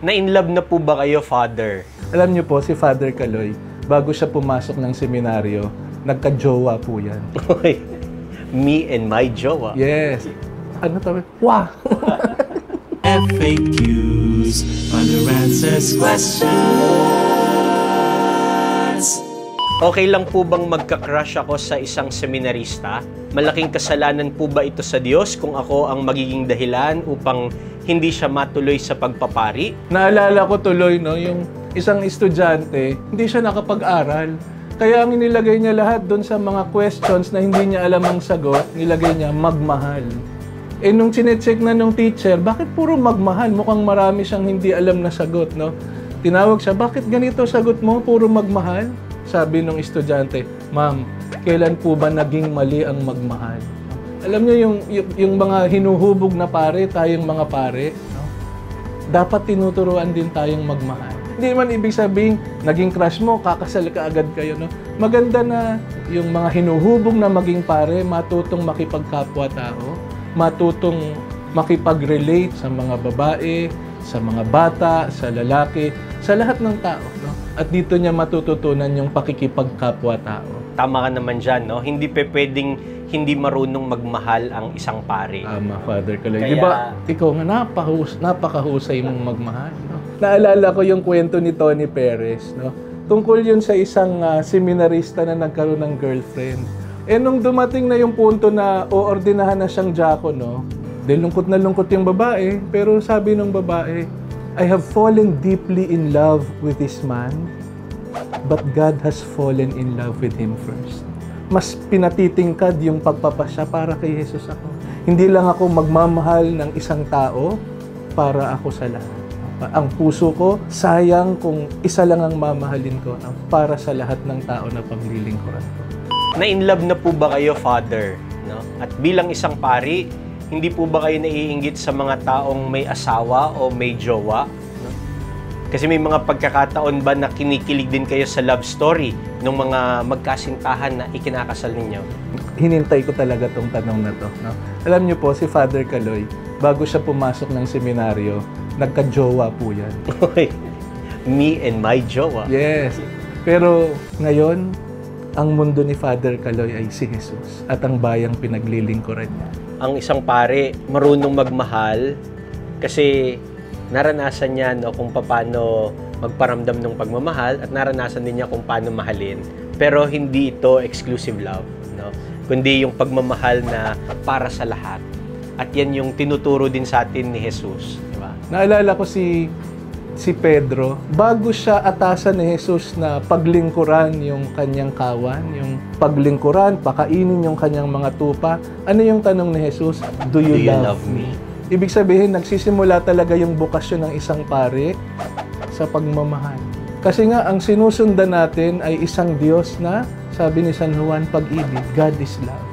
Na-inlove na po ba kayo, Father? Alam niyo po, si Father Kaloy, bago siya pumasok ng seminaryo, nagka-jowa po yan. Me and my jowa. Yes. Ano tawag? Wah! FAQs, Father answers questions. Okay lang po bang magka-crush ako sa isang seminarista? Malaking kasalanan po ba ito sa Diyos kung ako ang magiging dahilan upang hindi siya matuloy sa pagpapari? Naalala ko tuloy, no, yung isang estudyante, hindi siya nakapag-aral. Kaya ang inilagay niya lahat doon sa mga questions na hindi niya alam ang sagot, nilagay niya magmahal. Eh nung chinecheck na nung teacher, bakit puro magmahal? Mukhang marami siyang hindi alam na sagot, no? Tinawag siya, bakit ganito sagot mo? Puro magmahal? Sabi nung estudyante, ma'am, kailan po ba naging mali ang magmahal? Alam niyo yung mga hinuhubog na pare, tayong mga pare, no? Dapat tinuturuan din tayong magmahal. Hindi man ibig sabihin, naging crush mo, kakasal ka agad kayo, no? Maganda na yung mga hinuhubog na maging pare, matutong makipagkapwa-tao, matutong makipag-relate sa mga babae, sa mga bata, sa lalaki, sa lahat ng tao, no? At dito niya matututunan yung pakikipagkapwa-tao. Tama ka naman dyan, no? Hindi pwedeng hindi marunong magmahal ang isang pare. Tama, Father Kaloy. Kaya... Di ba, ikaw nga, napakahusay mong magmahal, no? Naalala ko yung kwento ni Tony Perez, no? Tungkol yun sa isang seminarista na nagkaroon ng girlfriend. Eh, nung dumating na yung punto na oordinahan na siyang diakono, dahil lungkot na lungkot yung babae, pero sabi ng babae, I have fallen deeply in love with this man, but God has fallen in love with him first. Mas pinatitingkad yung pagpapasya para kay Jesus ako. Hindi lang ako magmamahal ng isang tao para ako sa lahat. Ang puso ko, sayang kung isa lang ang mamahalin ko para sa lahat ng tao na paglilingkuran ko. Na-inlove na po ba kayo, Father? No? At bilang isang pari, hindi po ba kayo naiinggit sa mga taong may asawa o may jowa? No? Kasi may mga pagkakataon ba na kinikilig din kayo sa love story ng mga magkasintahan na ikinakasal ninyo? Hinintay ko talaga tong tanong na to. No? Alam niyo po, si Father Kaloy, bago siya pumasok ng seminaryo, nagka-jowa po yan. Me and my jowa. Yes. Pero ngayon, ang mundo ni Father Kaloy ay si Jesus at ang bayang pinaglilingkuran niya. Ang isang pare, marunong magmahal kasi naranasan niya, no, kung paano magparamdam ng pagmamahal at naranasan din niya kung paano mahalin. Pero hindi ito exclusive love, no? Kundi yung pagmamahal na para sa lahat. At yan yung tinuturo din sa atin ni Jesus, di ba? Naalala ko si Pedro, bago siya atasan ni Jesus na paglingkuran yung kanyang kawan, yung paglingkuran, pakainin yung kanyang mga tupa, ano yung tanong ni Jesus? Do you love me? Ibig sabihin, nagsisimula talaga yung bukasyon ng isang pare sa pagmamahal. Kasi nga, ang sinusundan natin ay isang Diyos na, sabi ni San Juan, pag-ibig. God is love.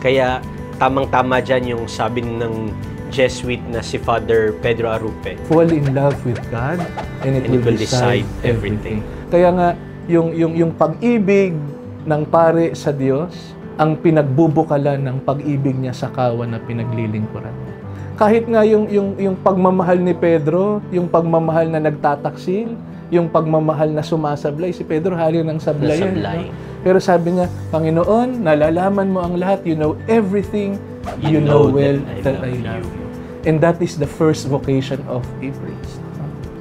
Kaya, tamang-tama dyan yung sabi ng Jesuit na si Father Pedro Arupe. Fall in love with God and it will decide everything. Kaya nga, yung pag-ibig ng pare sa Diyos, ang pinagbubukalan ng pag-ibig niya sa kawan na pinaglilingkuran niya. Kahit nga yung pagmamahal ni Pedro, yung pagmamahal na nagtataksil, yung pagmamahal na sumasablay, si Pedro hali ng sablayan. No? Pero sabi niya, Panginoon, nalalaman mo ang lahat, you know everything, you know well that I love you. And that is the first vocation of a priest.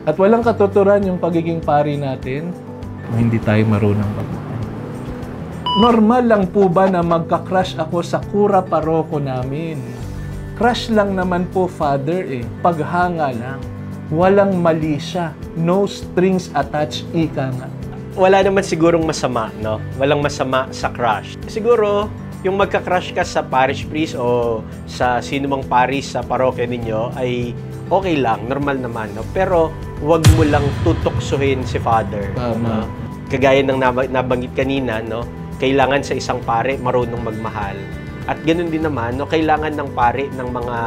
At walang katuturan yung pagiging pari natin kung hindi tayo marunong magmahal. Normal lang po ba na magka-crush ako sa kura paroko namin? Crush lang naman po, Father, paghanga lang. Walang mali siya. No strings attached, ika nga. Wala naman sigurong masama, no? Walang masama sa crush. Siguro, yung magka-crush ka sa parish priest o sa sinumang paris sa parokya ninyo ay okay lang, normal naman, no? Pero wag mo lang tutuksuhin si Father. Tama. Kagaya ng nabanggit kanina, no? Kailangan sa isang pare marunong magmahal. At ganoon din naman, no, kailangan ng pare ng mga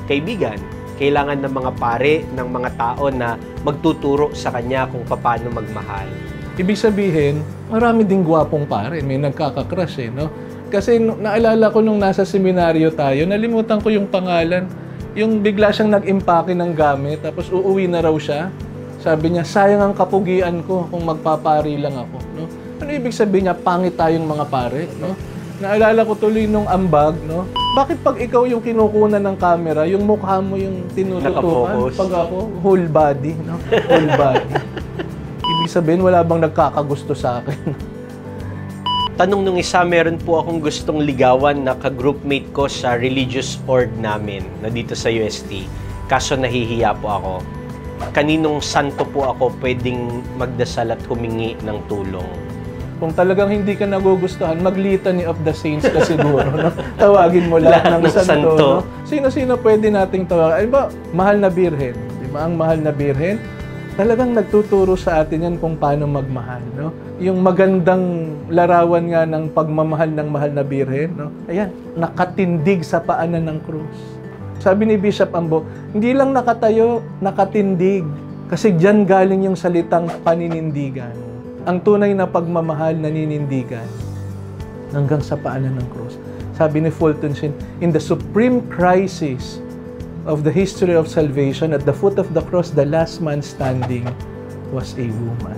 kaibigan, kailangan ng mga pare ng mga tao na magtuturo sa kanya kung paano magmahal. Ibig sabihin, marami ding gwapong pare, may nagkaka-crush no? Kasi naalala ko nung nasa seminaryo tayo, nalimutan ko yung pangalan. Yung bigla siyang nag-impake ng gamit, tapos uuwi na raw siya. Sabi niya, sayang ang kapugian ko kung magpapari lang ako. No? Ano ibig sabihin niya? Pangit tayong mga pare. No? Naalala ko tuloy nung ambag, no? Bakit pag ikaw yung kinukunan ng camera, yung mukha mo yung tinututukan? Nakafocus. Pag ako, whole body, no? Whole body. Ibig sabihin, wala bang nagkakagusto sa akin? Tanong nung isa, meron po akong gustong ligawan na ka-groupmate ko sa religious org namin na dito sa UST. Kaso nahihiya po ako. Kaninong santo po ako pwedeng magdasal at humingi ng tulong? Kung talagang hindi ka nagugustuhan, mag-litany of the saints ka siguro. No? Tawagin mo lahat ng santo. No? Sino-sino pwede nating tawagan? Ay ba, mahal na birhen. Di ba? Ang mahal na birhen, talagang nagtuturo sa atin yan kung paano magmahal. No? Yung magandang larawan nga ng pagmamahal ng mahal na birhen, no? Ayan, nakatindig sa paanan ng krus. Sabi ni Bishop Ambo, hindi lang nakatayo, nakatindig. Kasi diyan galing yung salitang paninindigan. Ang tunay na pagmamahal, naninindigan hanggang sa paanan ng krus. Sabi ni Fulton Sheen, in the supreme crisis of the history of salvation, at the foot of the cross, the last man standing was a woman.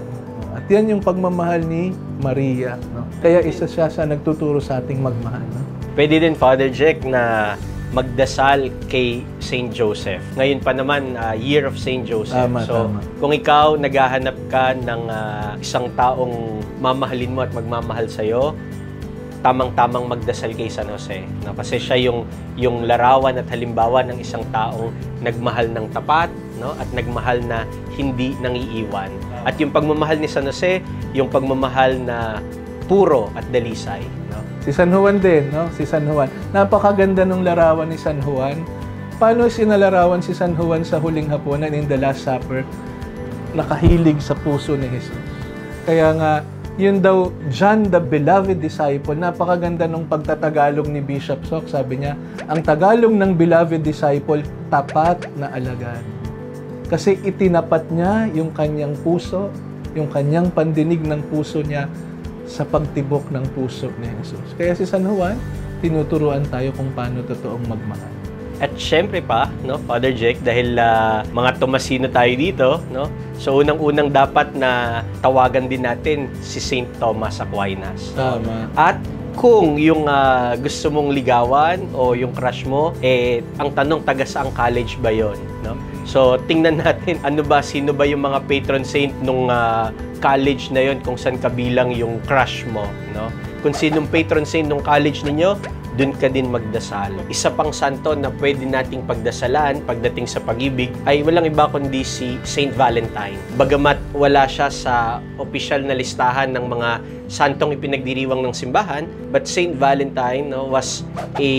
At yan yung pagmamahal ni Maria. No? Kaya isa siya sa nagtuturo sa ating magmahal. No? Pwede din, Father Jack, na magdasal kay Saint Joseph. Ngayon pa naman, Year of Saint Joseph. Tama. Kung ikaw naghahanap ka ng isang taong mamahalin mo at magmamahal sa'yo, tamang-tamang magdasal kay San Jose. No? Kasi siya yung larawan at halimbawa ng isang taong nagmahal ng tapat, no? At nagmahal na hindi nangiiwan. At yung pagmamahal ni San Jose, yung pagmamahal na puro at dalisay. No? Si San Juan din, no? Si San Juan. Napakaganda ng larawan ni San Juan. Paano sinalarawan si San Juan sa huling hapunan in the Last Supper? Nakahilig sa puso ni Jesus. Kaya nga, yun daw, John the beloved disciple, napakaganda ng pagtatagalog ni Bishop Sok. Sabi niya, ang Tagalog ng beloved disciple, tapat na alagad. Kasi itinapat niya yung kanyang puso, yung kanyang pandinig ng puso niya sa pagtibok ng puso ni Jesus. Kaya si San Juan, tinuturuan tayo kung paano totoong magmahal. At syempre pa, no, Father Jack, dahil mga Tomasino tayo dito, no? So unang-unang dapat na tawagan din natin si Saint Thomas Aquinas. Tama. At kung yung gusto mong ligawan o yung crush mo, ang tanong, taga saang college ba yon, no? So tingnan natin sino ba yung mga patron saint nung college na yon, kung saan kabilang yung crush mo, no? Kung sinong patron saint nung college ninyo, dun ka din magdasal. Isa pang santo na pwede nating pagdasalan pagdating sa pag-ibig ay walang iba kundi si Saint Valentine. Bagamat wala siya sa opisyal na listahan ng mga santong ipinagdiriwang ng simbahan, but Saint Valentine, no, was a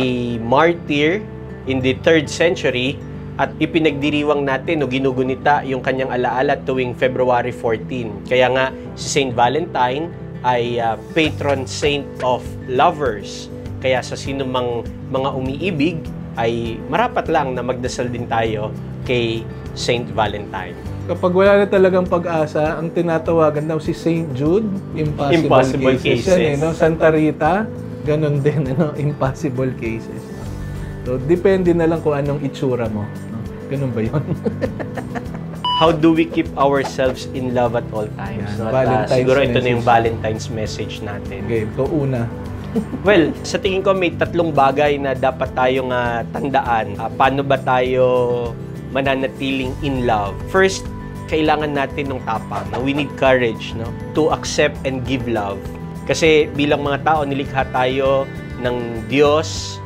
martyr in the 3rd century at ipinagdiriwang natin o ginugunita yung kanyang alaala tuwing February 14. Kaya nga si Saint Valentine ay patron saint of lovers. Kaya sa sino mang mga umiibig ay marapat lang na magdasal din tayo kay Saint Valentine. Kapag wala na talagang pag-asa, ang tinatawagan daw si Saint Jude, impossible cases. Yan, no? Santa Rita, ganun din, no? Impossible cases. No? So, depende na lang kung anong itsura mo. No? Ganun ba yun? How do we keep ourselves in love at all times? Yan, No? Valentine's Siguro ito na message. yung Valentine's message natin. Okay, ito una. Well, sa tingin ko may 3 bagay na dapat tayong tandaan. Paano ba tayo mananatiling in love? First, kailangan natin ng tapang. We need courage, no, to accept and give love. Kasi bilang mga tao, nilikha tayo ng Diyos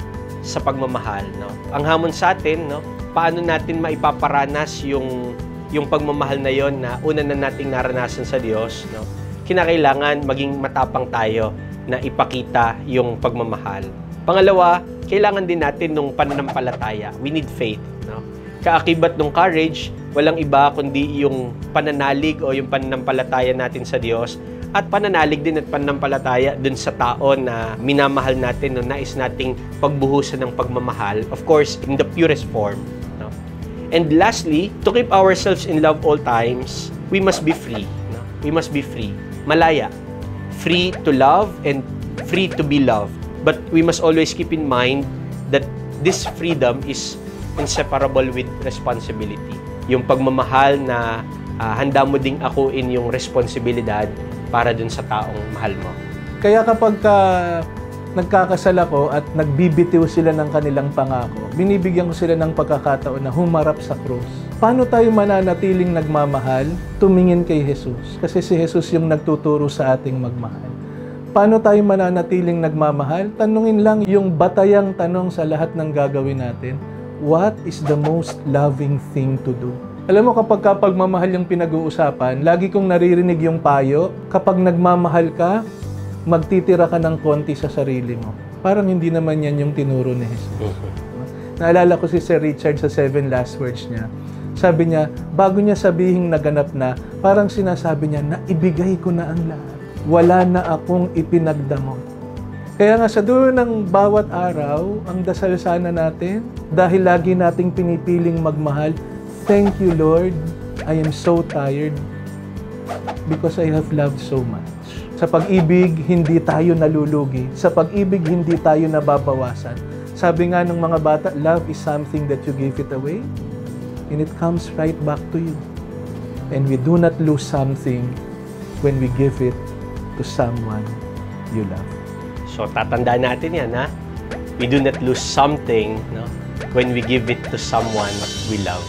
sa pagmamahal, no. Ang hamon sa atin, no, paano natin maipaparanas yung pagmamahal na yon na una na nating naranasan sa Diyos, no. Kinakailangan maging matapang tayo na ipakita yung pagmamahal. Pangalawa, kailangan din natin ng pananampalataya. We need faith, no? Kaakibat ng courage, walang iba kundi yung pananalig o yung pananampalataya natin sa Diyos at pananalig din at pananampalataya dun sa tao na minamahal natin, no? Nais nating pagbuhusan ng pagmamahal, of course, in the purest form, no? And lastly, to keep ourselves in love all times, we must be free, no? We must be free. Malaya. Free to love and free to be loved. But we must always keep in mind that this freedom is inseparable with responsibility. Yung pagmamahal na handa mo ding akuin yung responsibilidad para dun sa taong mahal mo. Kaya kapag nagkakasal ako at nagbibitiw sila ng kanilang pangako, binibigyan ko sila ng pagkakataon na humarap sa krus. Paano tayo mananatiling nagmamahal? Tumingin kay Jesus. Kasi si Jesus yung nagtuturo sa ating magmahal. Paano tayo mananatiling nagmamahal? Tanungin lang yung batayang tanong sa lahat ng gagawin natin. What is the most loving thing to do? Alam mo, kapag pagmamahal yung pinag-uusapan, lagi kong naririnig yung payo, kapag nagmamahal ka, magtitira ka ng konti sa sarili mo. Parang hindi naman yan yung tinuro ni Jesus. Naalala ko si Sir Richard sa 7 Last Words niya. Sabi niya, bago niya sabihing naganap na, parang sinasabi niya, naibigay ko na ang lahat. Wala na akong ipinagdamot. Kaya nga sa dulo ng bawat araw, ang dasal sana natin, dahil lagi nating pinipiling magmahal, thank you Lord, I am so tired because I have loved so much. Sa pag-ibig, hindi tayo nalulugi. Sa pag-ibig, hindi tayo nababawasan. Sabi nga ng mga bata, love is something that you give it away, and it comes right back to you. And we do not lose something when we give it to someone you love. So, tatandaan natin yan, ha? We do not lose something, no, when we give it to someone we love.